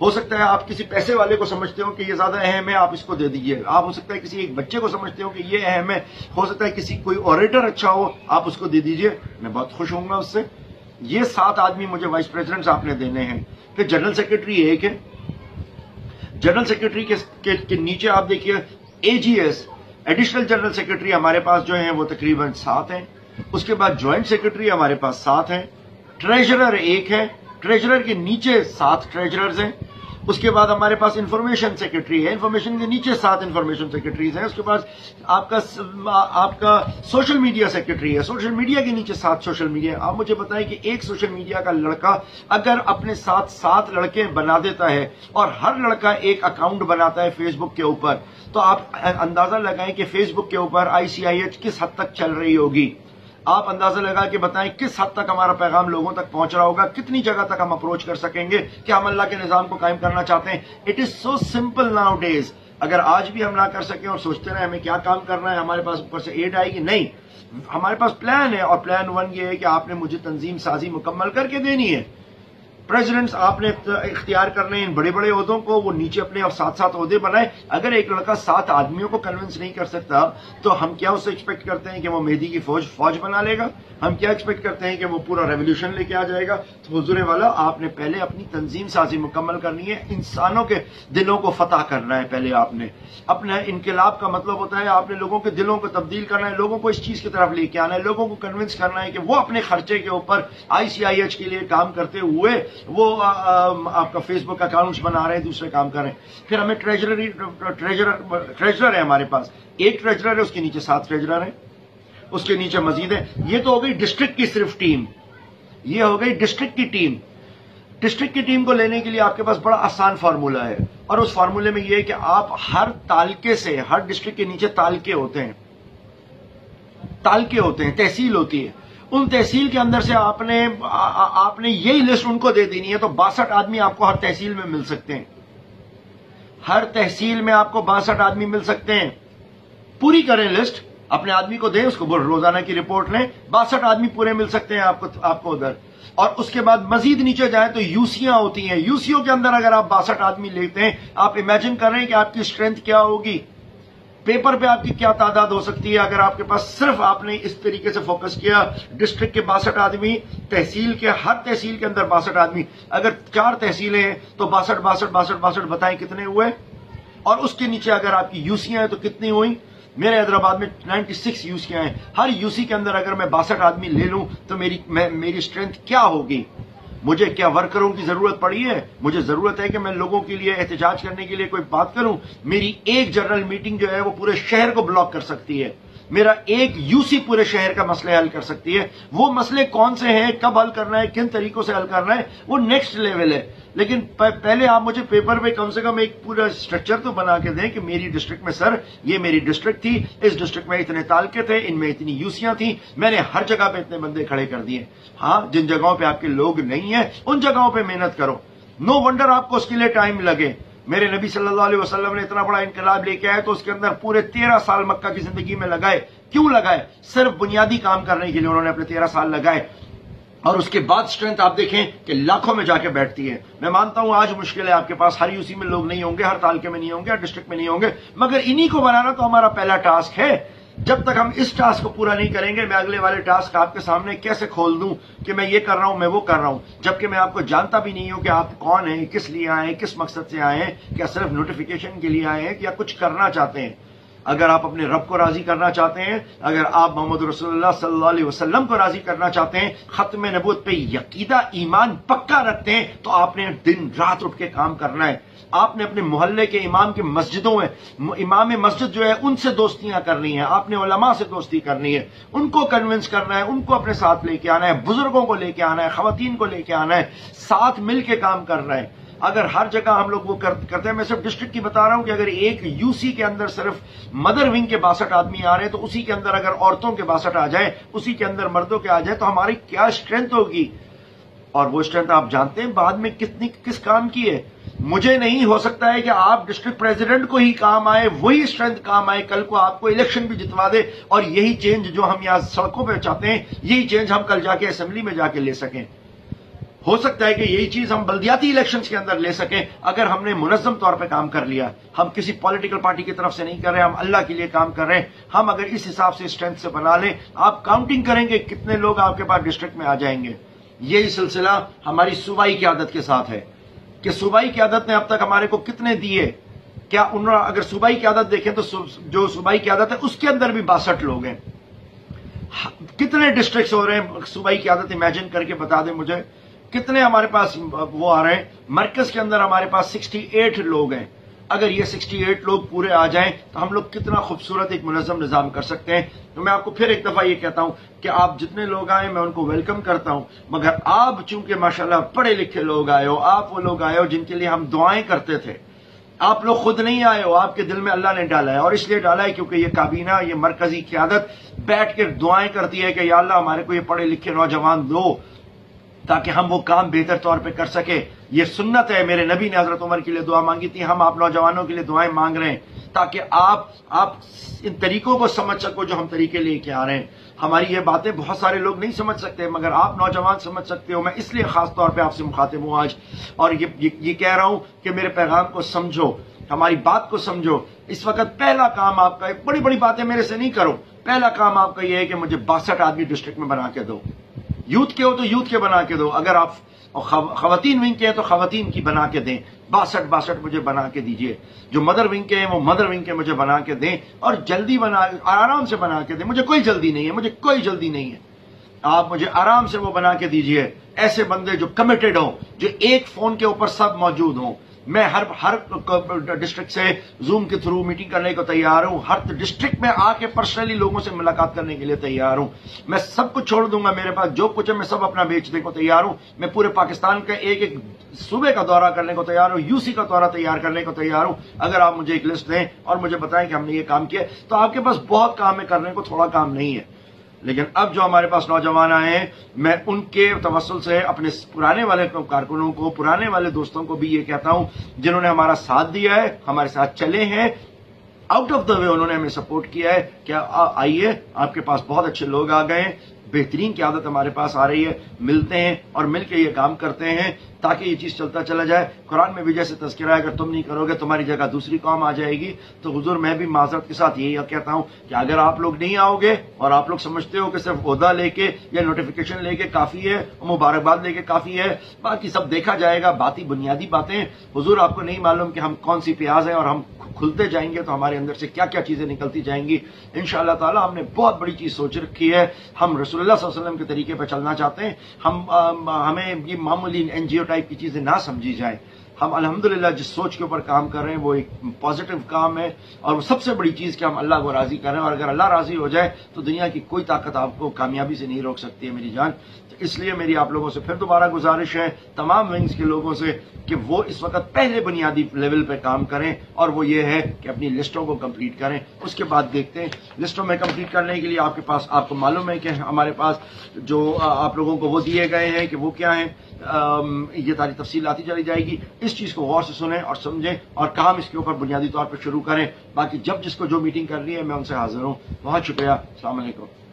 ہو سکتا ہے آپ کسی پیسے والے کو سمجھتے ہو کہ یہ زیادہ اہم ہے، آپ اس کو دے دیجئے. آپ ہو سکتا ہے کسی ایک بچے کو سمجھتے ہو کہ یہ اہم ہے، ہو سکتا ہے کسی کوئی اوریٹر اچھا ہو، آپ اس کو دے دیجئے. میں بہت خوش ہوں گا اس سے. یہ 7 آدمی مجھے وائس پریزیڈنٹس آپ نے دینے ہیں. پھر جنرل سیکرٹری ایک ہے. جنرل سیکرٹری کے نیچے آپ دیکھیے اے جی ایس ایڈیشنل جنرل سیکرٹری ہمارے پاس جو ہیں وہ تقریباً 7 ہیں. اس کے بعد جوائنٹ سیکرٹری ہمارے پاس 7 ہیں. ٹریجرر ایک ہے. ٹریجرر کے نیچے 7 ٹریجررز ہیں. اس کے بعد ہمارے پاس انفارمیشن سیکرٹری ہے. انفارمیشن کے نیچے 7 انفارمیشن سیکرٹریز ہیں. اس کے بعد آپ کا سوشل میڈیا سیکرٹری ہے. سوشل میڈیا کے نیچے 7 سوشل میڈیا. آپ مجھے بتائیں کہ ایک سوشل میڈیا کا لڑکا اگر اپنے ساتھ 7 لڑکے بنا دیتا ہے اور ہر لڑکا ایک اکاؤنٹ بناتا ہے فیس بک کے اوپر، تو آپ اندازہ لگائیں کہ فیس بک کے اوپر ICIH کس حد تک چل رہی ہوگی. آپ اندازہ لگا کے بتائیں کس حد تک ہمارا پیغام لوگوں تک پہنچ رہا ہوگا، کتنی جگہ تک ہم اپروچ کر سکیں گے کہ ہم اللہ کے نظام کو قائم کرنا چاہتے ہیں. It is so simple nowadays. اگر آج بھی ہم نہ کر سکیں اور سوچتے رہے ہمیں کیا کام کرنا ہے، ہمارے پاس اوپر سے ایڈ آئے گی، نہیں. ہمارے پاس پلان ہے، اور پلان 1 یہ ہے کہ آپ نے مجھے تنظیم سازی مکمل کر کے دینی ہے. پریزیڈنٹس آپ نے اختیار کرنے ان بڑے بڑے عہدوں کو، وہ نیچے اپنے اور 7 عہدے بنائے. اگر ایک لڑکا 7 آدمیوں کو کنونس نہیں کر سکتا تو ہم کیا اس سے ایکسپیکٹ کرتے ہیں کہ وہ مہدی کی فوج بنا لے گا؟ ہم کیا ایکسپیکٹ کرتے ہیں کہ وہ پورا ریولیوشن لے کے آ جائے گا؟ تو حضور والا آپ نے پہلے اپنی تنظیم سازی مکمل کرنی ہے. انسانوں کے دلوں کو فتح کرنا ہے. پہلے آپ نے اپنا انقلاب کا مطلب ہوتا ہے آپ نے لوگوں کے دلوں کو تبدیل کرنا ہے، لوگوں کو اس چیز کی طرف لے کے آنا ہے، لوگوں کو کنونس کرنا ہے کہ وہ اپنے خرچے کے اوپر ICIH کے لیے کام کرتے ہوئے وہ آپ کا فیس بک اکاؤنٹس بنا رہے ہیں، دوسرے کام کر رہے ہیں. پھر ہمیں ٹریجرر ہے ہمارے پاس. ایک ٹریجرر ہے، اس کے نیچے 7 ٹریجرر ہیں، اس کے نیچے مزید ہے. یہ تو ہو گئی ڈسٹرکٹ کی صرف ٹیم. یہ ہو گئی ڈسٹرکٹ کی ٹیم. ڈسٹرکٹ کی ٹیم کو لینے کے لیے آپ کے پاس بڑا آسان فارمولہ ہے، اور اس فارمولے میں یہ ہے کہ آپ ہر تالکے سے، ہر ڈسٹرکٹ کے نیچے تالکے ہوتے ہیں، تحصیل ہوتی ہے. ان تحصیل کے اندر سے آپ نے یہی لسٹ ان کو دے دینی ہے. تو 62 آدمی آپ کو ہر تحصیل میں مل سکتے ہیں. ہر تحصیل میں آپ کو 62 آدمی مل سکتے ہیں. پوری کریں لسٹ، اپنے آدمی کو دیں، اس کو روزانہ کی رپورٹ لیں. 62 آدمی پورے مل سکتے ہیں آپ کو ادھر. اور اس کے بعد مزید نیچے جائیں تو یوسیاں ہوتی ہیں. یوسیوں کے اندر اگر آپ 62 آدمی لیتے ہیں، آپ امیجن کر رہے ہیں کہ آپ کی اسٹرینتھ کیا ہوگی، پیپر پہ آپ کی کیا تعداد ہو سکتی ہے. اگر آپ کے پاس صرف آپ نے اس طریقے سے فوکس کیا، ڈسٹرکٹ کے 62 آدمی، تحصیل کے ہر تحصیل کے اندر 62 آدمی. اگر 4 تحصیلیں ہیں تو 62 بتائیں کتنے ہوئے. اور اس کے نیچے اگر آپ کی یوسیاں ہیں تو کتنی ہوئی؟ میرے حیدرآباد میں 96 یوسیاں ہیں. ہر یوسی کے اندر اگر میں 62 آدمی لے لوں تو میری اسٹرینتھ کیا ہوگی؟ مجھے کیا ورکروں کی ضرورت پڑی ہے؟ مجھے ضرورت ہے کہ میں لوگوں کے لیے احتجاج کرنے کے لیے کوئی بات کروں. میری ایک جنرل میٹنگ جو ہے وہ پورے شہر کو بلاک کر سکتی ہے. میرا ایک یوسی پورے شہر کا مسئلہ حل کر سکتی ہے. وہ مسئلے کون سے ہیں، کب حل کرنا ہے، کن طریقوں سے حل کرنا ہے، وہ نیکسٹ لیول ہے. لیکن پہلے آپ مجھے پیپر پہ کم سے کم ایک پورا اسٹرکچر تو بنا کے دیں کہ میری ڈسٹرکٹ میں سر یہ میری ڈسٹرکٹ تھی، اس ڈسٹرکٹ میں اتنے تالکے تھے، ان میں اتنی یوسیاں تھیں، میں نے ہر جگہ پہ اتنے بندے کھڑے کر دیے. ہاں، جن جگہوں پہ آپ کے لوگ نہیں ہیں ان جگہوں پہ محنت کرو. نو ونڈر آپ کو اس کے لیے ٹائم لگے. میرے نبی صلی اللہ علیہ وسلم نے اتنا بڑا انقلاب لے کے آئے تو اس کے اندر پورے 13 سال مکہ کی زندگی میں لگائے. کیوں لگائے؟ صرف بنیادی کام کرنے کے لیے انہوں نے اپنے 13 سال لگائے. اور اس کے بعد اسٹرینتھ آپ دیکھیں کہ لاکھوں میں جا کے بیٹھتی ہے. میں مانتا ہوں آج مشکل ہے، آپ کے پاس ہر یوسی میں لوگ نہیں ہوں گے، ہر تالکے میں نہیں ہوں گے، ہر ڈسٹرکٹ میں نہیں ہوں گے، مگر انہی کو بنانا تو ہمارا پہلا ٹاسک ہے. جب تک ہم اس ٹاسک کو پورا نہیں کریں گے، میں اگلے والے ٹاسک آپ کے سامنے کیسے کھول دوں کہ میں یہ کر رہا ہوں، میں وہ کر رہا ہوں، جبکہ میں آپ کو جانتا بھی نہیں ہوں کہ آپ کون ہیں، کس لیے آئے ہیں، کس مقصد سے آئے ہیں. کیا صرف نوٹیفیکیشن کے لیے آئے ہیں یا کچھ کرنا چاہتے ہیں؟ اگر آپ اپنے رب کو راضی کرنا چاہتے ہیں، اگر آپ محمد رسول اللہ صلی اللہ علیہ وسلم کو راضی کرنا چاہتے ہیں، ختم نبوت پہ عقیدہ ایمان پکا رکھتے ہیں، تو آپ نے دن رات اٹھ کے کام کرنا ہے. آپ نے اپنے محلے کے امام کے مسجدوں میں، امام مسجد جو ہے ان سے دوستیاں کرنی ہیں، آپ نے علماء سے دوستی کرنی ہے، ان کو کنونس کرنا ہے، ان کو اپنے ساتھ لے کے آنا ہے، بزرگوں کو لے کے آنا ہے، خواتین کو لے کے آنا ہے، ساتھ مل کے کام کرنا ہے. اگر ہر جگہ ہم لوگ وہ کرتے ہیں، میں صرف ڈسٹرکٹ کی بتا رہا ہوں کہ اگر ایک یوسی کے اندر صرف مدر ونگ کے 62 آدمی آ رہے ہیں تو اسی کے اندر اگر عورتوں کے 62 آ جائیں، اسی کے اندر مردوں کے آ جائیں، تو ہماری کیا اسٹرینتھ ہوگی. اور وہ اسٹرینتھ آپ جانتے ہیں بعد میں کس کام کی ہے. مجھے نہیں ہو سکتا ہے کہ آپ ڈسٹرکٹ پریزیڈنٹ کو ہی کام آئے، وہی اسٹرینتھ کام آئے، کل کو آپ کو الیکشن بھی جتوا دے، اور یہی چینج جو ہم یہاں سڑکوں پہ چاہتے ہیں، یہی چینج ہم کل جا کے اسمبلی میں جا کے لے سکیں. ہو سکتا ہے کہ یہی چیز ہم بلدیاتی الیکشنز کے اندر لے سکیں اگر ہم نے منظم طور پہ کام کر لیا. ہم کسی پولیٹیکل پارٹی کی طرف سے نہیں کر رہے، ہم اللہ کے لیے کام کر رہے ہیں. ہم اگر اس حساب سے اسٹرینتھ سے بنا لیں، آپ کاؤنٹنگ کریں گے کتنے لوگ آپ کے پاس ڈسٹرکٹ میں آ جائیں گے. یہی سلسلہ ہماری صوبائی قیادت کے ساتھ ہے کہ صوبائی قیادت نے اب تک ہمارے کو کتنے دیے. کیا انہوں اگر صوبائی قیادت دیکھیں تو جو صوبائی قیادت ہے اس کے اندر بھی 62 لوگ ہیں. کتنے ڈسٹرکٹس ہو رہے ہیں صوبائی قیادت امیجن کر کے بتا دیں مجھے. کتنے ہمارے پاس وہ آ رہے ہیں. مرکز کے اندر ہمارے پاس 68 لوگ ہیں. اگر یہ 68 لوگ پورے آ جائیں تو ہم لوگ کتنا خوبصورت ایک منظم نظام کر سکتے ہیں. تو میں آپ کو پھر ایک دفعہ یہ کہتا ہوں کہ آپ جتنے لوگ آئے میں ان کو ویلکم کرتا ہوں، مگر آپ چونکہ ماشاءاللہ پڑھے لکھے لوگ آئے ہو، آپ وہ لوگ آئے ہو جن کے لیے ہم دعائیں کرتے تھے. آپ لوگ خود نہیں آئے ہو، آپ کے دل میں اللہ نے ڈالا ہے، اور اس لیے ڈالا ہے کیونکہ یہ کابینہ، یہ مرکزی قیادت بیٹھ کے دعائیں کرتی ہے کہ یا اللہ ہمارے کو یہ پڑھے لکھے نوجوان دو تاکہ ہم وہ کام بہتر طور پہ کر سکے. یہ سنت ہے، میرے نبی نے حضرت عمر کے لیے دعا مانگی تھی، ہم آپ نوجوانوں کے لیے دعائیں مانگ رہے ہیں تاکہ آپ ان طریقوں کو سمجھ سکو جو ہم طریقے لے کے آ رہے ہیں. ہماری یہ باتیں بہت سارے لوگ نہیں سمجھ سکتے مگر آپ نوجوان سمجھ سکتے ہو. میں اس لیے خاص طور پہ آپ سے مخاطب ہوں آج، اور یہ کہہ رہا ہوں کہ میرے پیغام کو سمجھو، ہماری بات کو سمجھو. اس وقت پہلا کام آپ کا، بڑی بڑی باتیں میرے سے نہیں کرو، پہلا کام آپ کا یہ ہے کہ مجھے 62 آدمی ڈسٹرکٹ میں بنا کے دو. یوتھ کے ہو تو یوتھ کے بنا کے دو، اگر آپ خواتین ونگ کے ہیں تو خواتین کی بنا کے دیں. 62 مجھے بنا کے دیجئے. جو مدر ونگ کے ہیں وہ مدر ونگ کے مجھے بنا کے دیں، اور جلدی آرام سے بنا کے دیں. مجھے کوئی جلدی نہیں ہے، مجھے کوئی جلدی نہیں ہے. آپ مجھے آرام سے وہ بنا کے دیجئے. ایسے بندے جو کمیٹڈ ہوں، جو ایک فون کے اوپر سب موجود ہوں. میں ہر ڈسٹرکٹ سے زوم کے تھرو میٹنگ کرنے کو تیار ہوں. ہر ڈسٹرکٹ میں آ کے پرسنلی لوگوں سے ملاقات کرنے کے لیے تیار ہوں. میں سب کچھ چھوڑ دوں گا، میرے پاس جو کچھ ہے میں سب اپنا بیچنے کو تیار ہوں. میں پورے پاکستان کا ایک صوبے کا دورہ کرنے کو تیار ہوں، یو سی کا دورہ تیار کرنے کو تیار ہوں. اگر آپ مجھے ایک لسٹ دیں اور مجھے بتائیں کہ ہم نے یہ کام کیا تو آپ کے پاس بہت کام ہے کرنے کو، تھوڑا کام نہیں ہے. لیکن اب جو ہمارے پاس نوجوان آئے ہیں، میں ان کے توسل سے اپنے پرانے والے کارکنوں کو، پرانے والے دوستوں کو بھی یہ کہتا ہوں جنہوں نے ہمارا ساتھ دیا ہے، ہمارے ساتھ چلے ہیں، آؤٹ آف دا وے انہوں نے ہمیں سپورٹ کیا ہے، کیا آئیے، آپ کے پاس بہت اچھے لوگ آ گئے ہیں، بہترین قیادت ہمارے پاس آ رہی ہے، ملتے ہیں اور مل کے یہ کام کرتے ہیں تاکہ یہ چیز چلتا چلا جائے. قرآن میں بھی جیسے تذکرہ ہے اگر تم نہیں کرو گے تمہاری جگہ دوسری قوم آ جائے گی. تو حضور میں بھی معذرت کے ساتھ یہی کہتا ہوں کہ اگر آپ لوگ نہیں آؤ گے اور آپ لوگ سمجھتے ہو کہ صرف عہدہ لے کے یا نوٹیفیکیشن لے کے کافی ہے، مبارکباد لے کے کافی ہے، باقی سب دیکھا جائے گا، باتی بنیادی باتیں. حضور آپ کو نہیں معلوم کہ ہم کون سی پیاز ہیں، اور ہم کھلتے جائیں گے تو ہمارے اندر سے کیا کیا چیزیں نکلتی جائیں گی. انشاءاللہ تعالی ہم نے بہت بڑی چیز سوچ رکھی ہے. ہم رسول اللہ صلی اللہ علیہ وسلم کے طریقے پہ چلنا چاہتے ہیں. ہمیں یہ معمولی این جی او ٹائپ کی چیزیں نہ سمجھی جائیں. ہم الحمدللہ جس سوچ کے اوپر کام کر رہے ہیں وہ ایک پازیٹو کام ہے، اور وہ سب سے بڑی چیز کہ ہم اللہ کو راضی کر رہے ہیں. اور اگر اللہ راضی ہو جائے تو دنیا کی کوئی طاقت آپ کو کامیابی سے نہیں روک سکتی ہے میری جان. اس لیے میری آپ لوگوں سے پھر دوبارہ گزارش ہے، تمام ونگز کے لوگوں سے، کہ وہ اس وقت پہلے بنیادی لیول پہ کام کریں، اور وہ یہ ہے کہ اپنی لسٹوں کو کمپلیٹ کریں. اس کے بعد دیکھتے ہیں. لسٹوں میں کمپلیٹ کرنے کے لیے آپ کو معلوم ہے کہ ہمارے پاس جو آپ لوگوں کو وہ دیے گئے ہیں کہ وہ کیا ہیں. یہ ساری تفصیل آتی چلی جائے گی. اس چیز کو غور سے سنیں اور سمجھیں اور کام اس کے اوپر بنیادی طور پر شروع کریں. باقی جب جس کو جو میٹنگ کرنی ہے میں ان سے حاضر ہوں. بہت شکریہ. السلام علیکم.